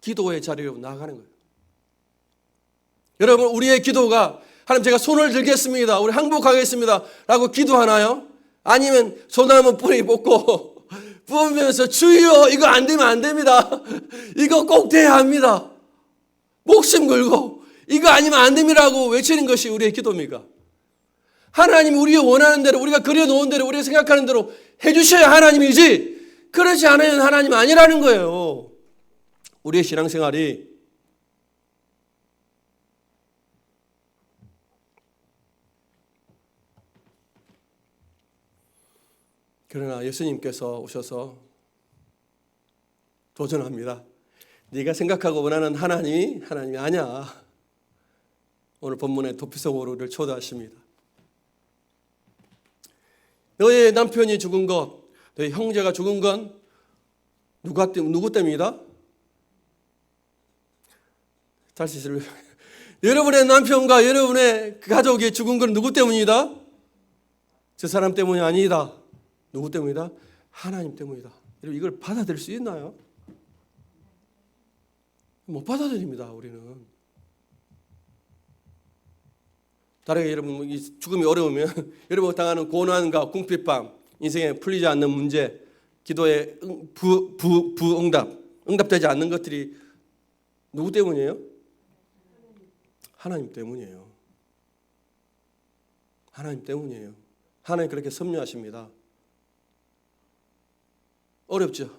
기도의 자리로 나아가는 거예요. 여러분, 우리의 기도가 하나님 제가 손을 들겠습니다, 우리 항복하겠습니다 라고 기도하나요? 아니면 소나무 뿌리 뽑고 부으면서 주여 이거 안 되면 안 됩니다, 이거 꼭 돼야 합니다, 목숨 걸고 이거 아니면 안 됩니다라고 외치는 것이 우리의 기도입니까? 하나님이 우리가 원하는 대로, 우리가 그려놓은 대로, 우리가 생각하는 대로 해주셔야 하나님이지, 그렇지 않으면 하나님 아니라는 거예요. 우리의 신앙생활이 그러나 예수님께서 오셔서 도전합니다. 네가 생각하고 원하는 하나님이 아니야. 오늘 본문의 도피성으로 우리를 초대하십니다. 너의 남편이 죽은 것, 너의 형제가 죽은 건 누구 때문이다? 다시 여러분의 남편과 여러분의 가족이 죽은 건 누구 때문이다? 저 사람 때문이 아니다. 누구 때문이다? 하나님 때문이다. 여러분, 이걸 받아들일 수 있나요? 못 받아들입니다, 우리는. 다르게 여러분, 죽음이 어려우면 여러분 당하는 고난과 궁핍감, 인생에 풀리지 않는 문제, 기도의 응답되지 않는 것들이 누구 때문이에요? 하나님 때문이에요. 하나님 때문이에요. 하나님 그렇게 섭리하십니다. 어렵죠?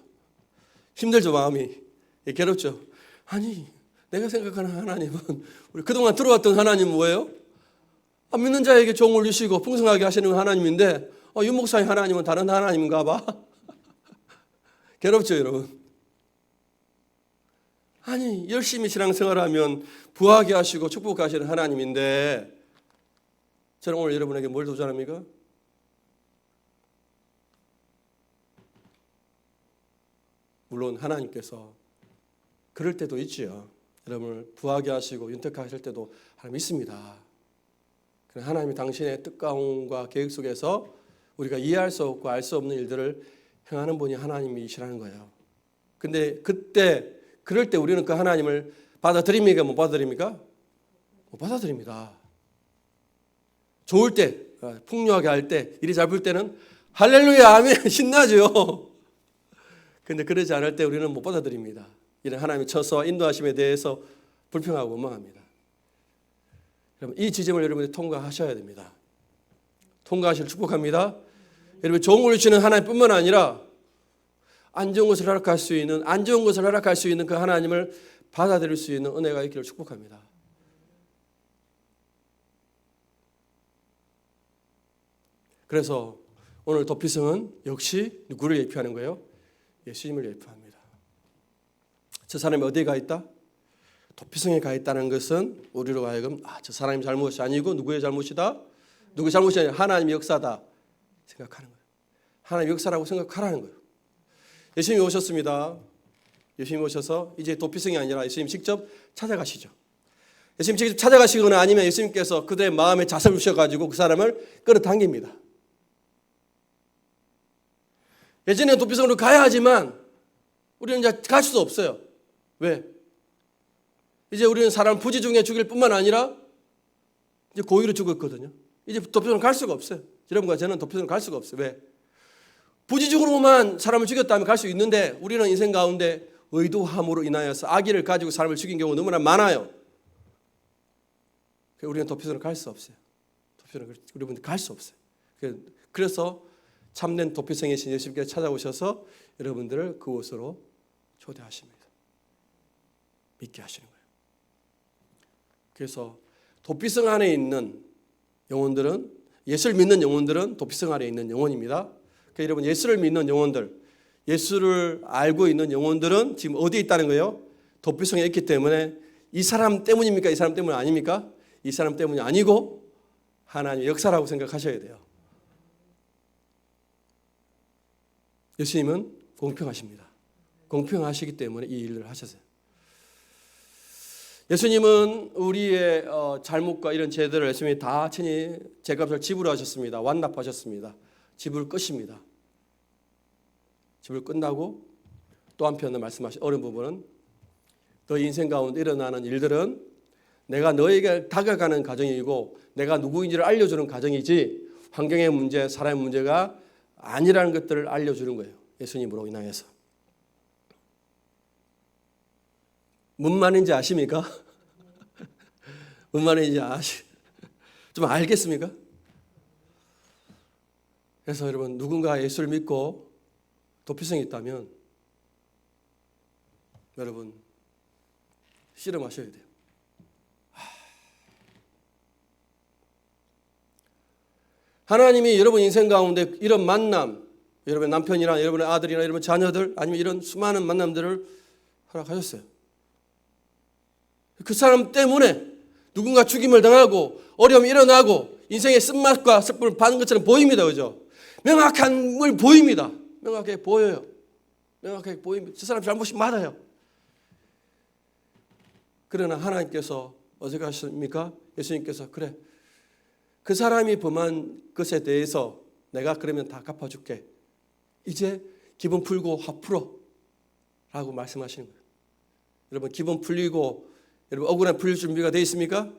힘들죠? 마음이 괴롭죠? 아니, 내가 생각하는 하나님은, 우리 그동안 들어왔던 하나님은 뭐예요? 믿는 자에게 종을 주시고 풍성하게 하시는 하나님인데 윤 목사의 하나님은 다른 하나님인가 봐. 괴롭죠, 여러분? 아니, 열심히 신앙생활하면 부하게 하시고 축복하시는 하나님인데 저는 오늘 여러분에게 뭘 도전합니까? 물론 하나님께서 그럴 때도 있지요. 여러분을 부하게 하시고 윤택하실 때도 하나님 있습니다. 하나님이 당신의 뜻가움과 계획 속에서 우리가 이해할 수 없고 알 수 없는 일들을 행하는 분이 하나님이시라는 거예요. 근데 그럴 때 우리는 그 하나님을 받아들입니까? 못 받아들입니까? 못 받아들입니다. 좋을 때, 풍요하게 할 때, 일이 잘 풀 때는 할렐루야, 아멘, 신나죠. 근데 그러지 않을 때 우리는 못 받아들입니다. 이런 하나님의 처소와 인도하심에 대해서 불평하고 원망합니다. 여러분, 이 지점을 여러분이 통과하셔야 됩니다. 통과하시길 축복합니다. 여러분, 좋은 걸 주시는 하나님뿐만 아니라 안 좋은 것을 허락할 수 있는 그 하나님을 받아들일 수 있는 은혜가 있기를 축복합니다. 그래서 오늘 도피성은 역시 누구를 예표하는 거예요? 예수님을 예표합니다. 저 사람이 어디에 가 있다? 도피성에 가 있다는 것은 우리로 하여금 저 사람의 잘못이 아니고 누구의 잘못이다? 누구의 잘못이 아니라 하나님의 역사다 생각하는 거예요. 하나님의 역사라고 생각하라는 거예요. 예수님이 오셨습니다. 예수님이 오셔서 이제 도피성이 아니라 예수님 직접 찾아가시죠. 예수님 직접 찾아가시거나 아니면 예수님께서 그들의 마음에 자석을 주셔가지고 그 사람을 끌어당깁니다. 예전에 도피성으로 가야 하지만 우리는 이제 갈 수도 없어요. 왜? 이제 우리는 사람 부지 중에 죽일 뿐만 아니라 이제 고의로 죽었거든요. 이제 도피성으로 갈 수가 없어요. 여러분과 저는 도피성으로 갈 수가 없어요. 왜? 부지중으로만 사람을 죽였다면 갈 수 있는데 우리는 인생 가운데 의도함으로 인하여서 악의를 가지고 사람을 죽인 경우가 너무나 많아요. 우리는 도피성으로 갈 수 없어요. 도피성으로 우리는 갈 수 없어요. 그래서 참된 도피성이신 예수님께서 찾아오셔서 여러분들을 그곳으로 초대하십니다. 믿게 하시는 거예요. 그래서 도피성 안에 있는 영혼들은, 예수를 믿는 영혼들은 도피성 안에 있는 영혼입니다. 그러니까 여러분, 예수를 믿는 영혼들, 예수를 알고 있는 영혼들은 지금 어디에 있다는 거예요? 도피성에 있기 때문에 이 사람 때문입니까? 이 사람 때문 아닙니까? 이 사람 때문이 아니고 하나님의 역사라고 생각하셔야 돼요. 예수님은 공평하십니다. 공평하시기 때문에 이 일을 하셨어요. 예수님은 우리의 잘못과 이런 죄들을 예수님이 다 친히 죄값을 지불하셨습니다. 완납하셨습니다. 지불 끝입니다. 지불 끝나고 또 한편으로 말씀하신 어려운 부분은 너 인생 가운데 일어나는 일들은 내가 너에게 다가가는 과정이고 내가 누구인지를 알려주는 과정이지 환경의 문제, 사람의 문제가 아니라는 것들을 알려주는 거예요. 예수님으로 인하여서. 뭔 말인지 아십니까? 뭔 말인지 좀 알겠습니까? 그래서 여러분 누군가 예수를 믿고 도피성이 있다면 여러분 씨름하셔야 돼요. 하나님이 여러분 인생 가운데 이런 만남, 여러분의 남편이나 여러분의 아들이나 여러분 자녀들 아니면 이런 수많은 만남들을 허락하셨어요. 그 사람 때문에 누군가 죽임을 당하고 어려움이 일어나고 인생의 쓴맛과 슬픔을 받는 것처럼 보입니다. 그죠? 명확한 걸 보입니다. 명확하게 보여요. 명확하게 보입니다. 저 사람 잘못이 맞아요. 그러나 하나님께서 어떻게 하십니까? 예수님께서 그래. 그 사람이 범한 것에 대해서 내가 그러면 다 갚아줄게. 이제 기분 풀고 화 풀어. 라고 말씀하시는 거예요. 여러분 기분 풀리고 여러분 억울한 풀릴 준비가 되어 있습니까?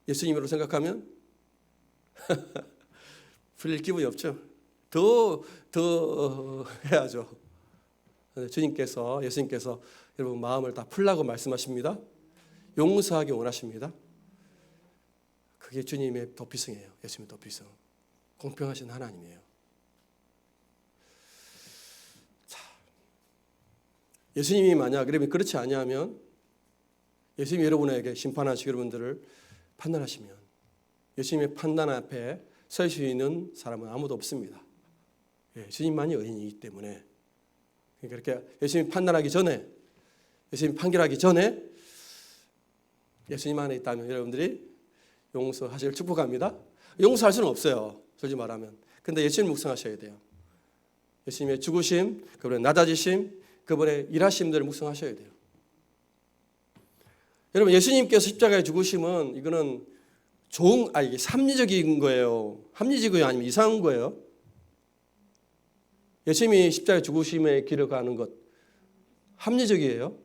예수님으로 생각하면 풀릴 기분이 없죠. 더 해야죠. 주님께서 예수님께서 여러분 마음을 다 풀라고 말씀하십니다. 용서하기 원하십니다. 그게 주님의 도피성이에요. 예수님의 도피성. 공평하신 하나님이에요. 자, 예수님이 만약 그렇지 아니하면 예수님이 여러분에게 심판하시고 여러분들을 판단하시면 예수님의 판단 앞에 설 수 있는 사람은 아무도 없습니다. 예, 주님만이 의인이기 때문에 그렇게 예수님 판단하기 전에 예수님 판결하기 전에 예수님 안에 있다면 여러분들이 용서하시길 축복합니다. 용서할 수는 없어요. 솔직히 말하면. 근데 예수님 묵상하셔야 돼요. 예수님의 죽으심, 그분의 낮아지심, 그분의 일하심들을 묵상하셔야 돼요. 여러분 예수님께서 십자가에 죽으심은 이거는 이게 합리적인 거예요. 합리적이고요, 아니면 이상한 거예요. 예수님이 십자가에 죽으심에 길을 가는 것 합리적이에요?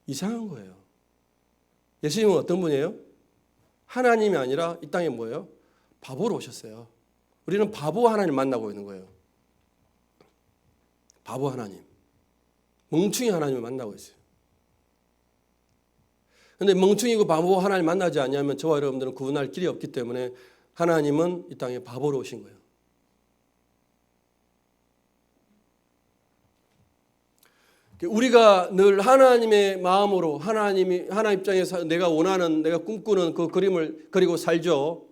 이상한 거예요. 예수님은 어떤 분이에요? 하나님이 아니라 이 땅에 뭐예요? 바보로 오셨어요. 우리는 바보 하나님 만나고 있는 거예요. 바보 하나님. 멍충이 하나님을 만나고 있어요. 그런데 멍충이고 바보 하나님 만나지 않냐면 저와 여러분들은 구분할 길이 없기 때문에 하나님은 이 땅에 바보로 오신 거예요. 우리가 늘 하나님의 마음으로 하나님 입장에서 내가 원하는 내가 꿈꾸는 그 그림을 그리고 살죠.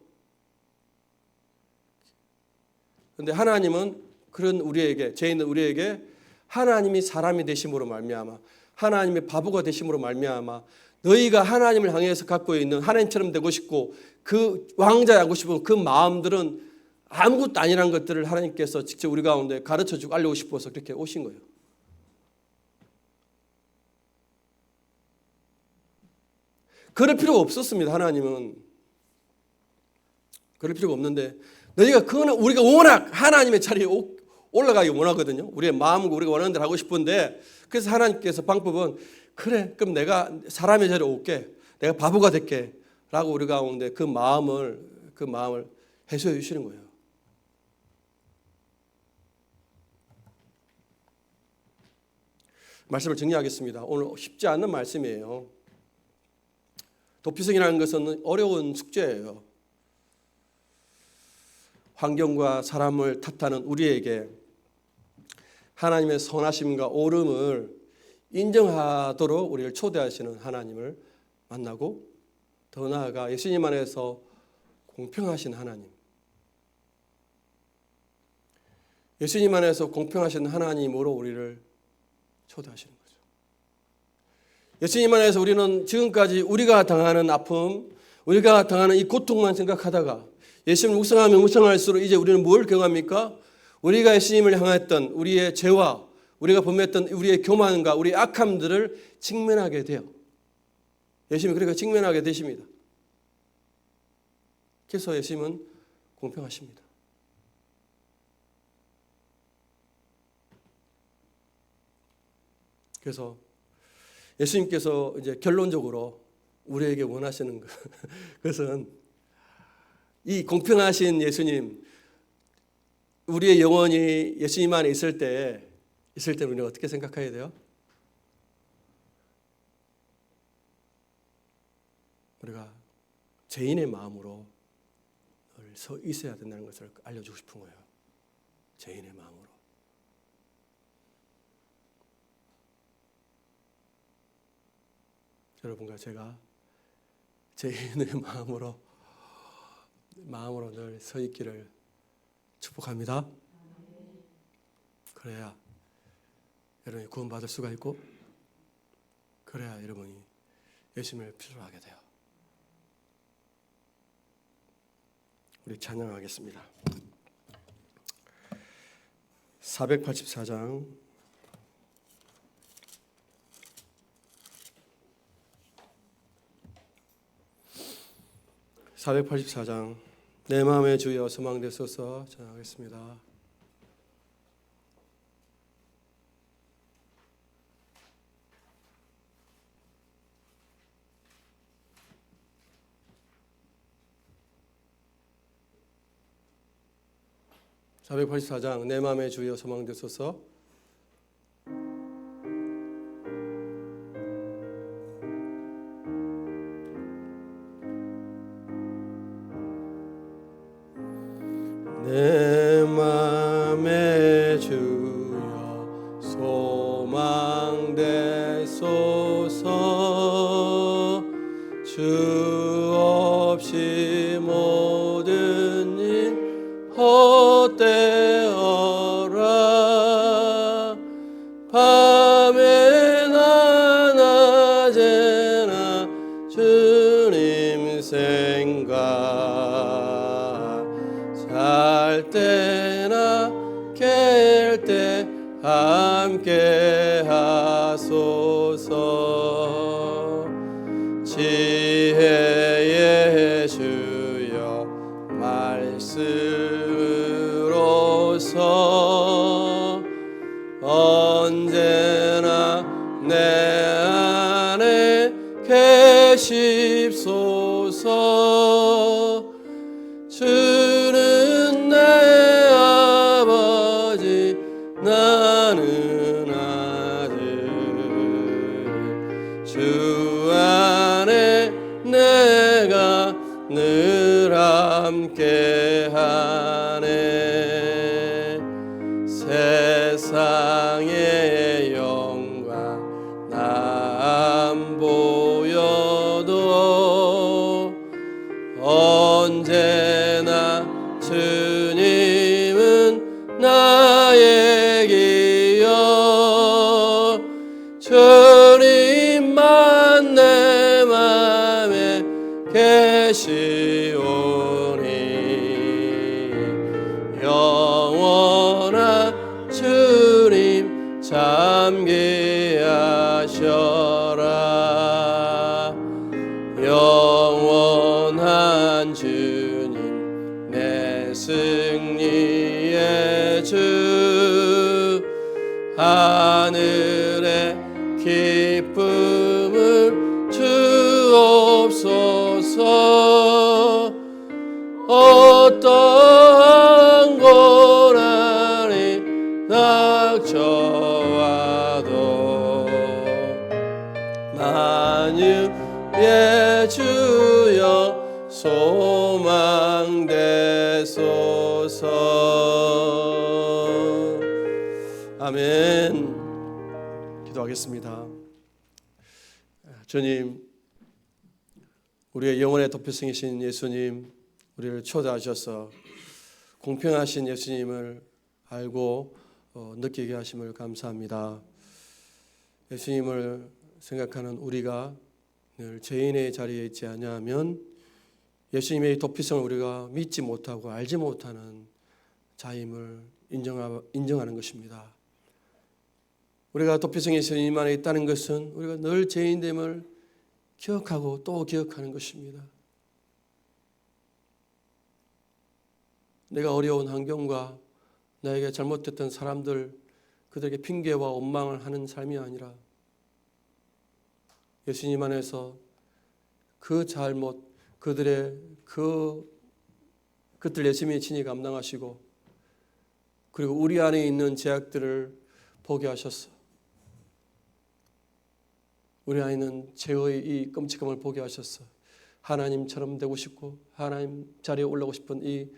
그런데 하나님은 그런 우리에게 죄 있는 우리에게 하나님이 사람이 되심으로 말미암아 하나님의 바보가 되심으로 말미암아 너희가 하나님을 향해서 갖고 있는 하나님처럼 되고 싶고 그 왕자하고 싶은 그 마음들은 아무것도 아니라는 것들을 하나님께서 직접 우리 가운데 가르쳐주고 알리고 싶어서 그렇게 오신 거예요. 그럴 필요가 없었습니다. 하나님은 그럴 필요가 없는데 너희가 우리가 워낙 하나님의 자리에 올라가기 원하거든요. 우리의 마음과 우리가 원하는 대로 하고 싶은데 그래서 하나님께서 방법은 그래 그럼 내가 사람의 자리에 올게 내가 바보가 될게 라고 우리 가운데 그 마음을 해소해 주시는 거예요. 말씀을 정리하겠습니다. 오늘 쉽지 않은 말씀이에요. 도피성이라는 것은 어려운 숙제예요. 환경과 사람을 탓하는 우리에게 하나님의 선하심과 옳음을 인정하도록 우리를 초대하시는 하나님을 만나고 더 나아가 예수님 안에서 공평하신 하나님 예수님 안에서 공평하신 하나님으로 우리를 초대하시는 거죠. 예수님 안에서 우리는 지금까지 우리가 당하는 아픔, 우리가 당하는 이 고통만 생각하다가 예수님을 묵상하면 묵상할수록 이제 우리는 뭘 경험합니까? 우리가 예수님을 향했던 우리의 죄와 우리가 범했던 우리의 교만과 우리의 악함들을 직면하게 돼요. 예수님이 그러니까 직면하게 되십니다. 그래서 예수님은 공평하십니다. 그래서 예수님께서 이제 결론적으로 우리에게 원하시는 것은 이 공평하신 예수님, 우리의 영혼이 예수님 안에 있을 때 우리는 어떻게 생각해야 돼요? 우리가 죄인의 마음으로 늘 서 있어야 된다는 것을 알려주고 싶은 거예요. 죄인의 마음으로. 여러분과 제가 죄인의 마음으로 늘 서 있기를 축복합니다. 그래야 여러분이 구원받을 수가 있고, 그래야 여러분이 예수님을 필요로 하게 돼요. 우리 찬양하겠습니다. 484장 484장 내 마음의 주여 소망되소서 찬양하겠습니다. (484장) 내 마음의 주여 소망되소서. 내 맘의 주여 소망되소서. 주 없이 모든 일 헛되어라. 밤에나 낮에나 주님 생각, 잘 때나 깰 때 함께 하소서. 지혜의 주여 말씀으로서 언제나 내 안에 계십소서. 주는 내 아버지 나는 아들, 주 안에 내가 늘 함께하네. 세상의 영광 나 안 보여도 언제나 주님은 나의 기여. 주님만 내 맘에 계시오니 영원한 주님 잠기하셔라. 영원한 주님 내 승리의 주, 하늘의 기쁨을 주옵소서. 어떠한 고난이 닥쳐와도 만유의 주여 소망되소서. 아멘. 기도하겠습니다. 주님, 우리의 영혼의 도표성이신 예수님, 우리를 초대하셔서 공평하신 예수님을 알고 느끼게 하심을 감사합니다. 예수님을 생각하는 우리가 늘 죄인의 자리에 있지 아니하면 예수님의 도피성을 우리가 믿지 못하고 알지 못하는 자임을 인정하는 것입니다. 우리가 도피성의 예수님 안에 있다는 것은 우리가 늘 죄인됨을 기억하고 또 기억하는 것입니다. 내가 어려운 환경과 나에게 잘못됐던 사람들, 그들에게 핑계와 원망을 하는 삶이 아니라 예수님 안에서 그 잘못, 그들 열심히 친히 감당하시고 그리고 우리 안에 있는 죄악들을 보게 하셨어. 우리 안에 있는 죄의 이 끔찍함을 보게 하셨어. 하나님처럼 되고 싶고 하나님 자리에 올라오고 싶은 이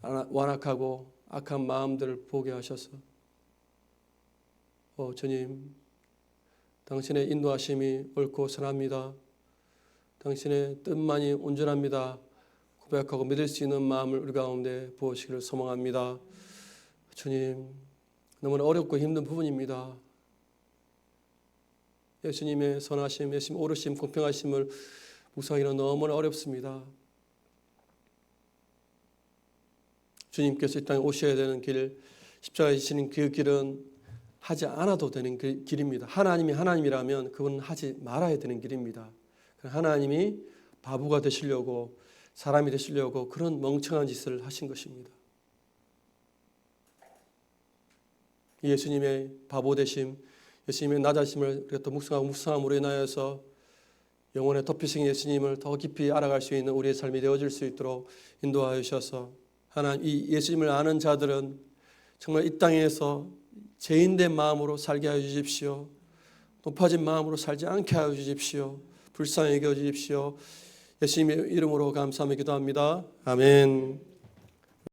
완악하고 악한 마음들을 보게 하셔서 주님, 당신의 인도하심이 옳고 선합니다. 당신의 뜻만이 온전합니다. 고백하고 믿을 수 있는 마음을 우리 가운데 부으시기를 소망합니다. 주님, 너무나 어렵고 힘든 부분입니다. 예수님의 선하심, 예수님 오르심, 공평하심을 묵상하기는 너무나 어렵습니다. 주님께서 이 땅에 오셔야 되는 길, 십자가에 지시는 그 길은 하지 않아도 되는 길입니다. 하나님이 하나님이라면 그건 하지 말아야 되는 길입니다. 하나님이 바보가 되시려고, 사람이 되시려고 그런 멍청한 짓을 하신 것입니다. 예수님의 바보 되심, 예수님의 낮아심을 우리가 또 묵상함으로 인하여서 영혼의 도피성 예수님을 더 깊이 알아갈 수 있는 우리의 삶이 되어질 수 있도록 인도하여 주셔서 하나님, 이 예수님을 아는 자들은 정말 이 땅에서 죄인된 마음으로 살게 하여 주십시오. 높아진 마음으로 살지 않게 하여 주십시오. 불쌍히 여겨 주십시오. 예수님의 이름으로 감사하며 기도합니다. 아멘.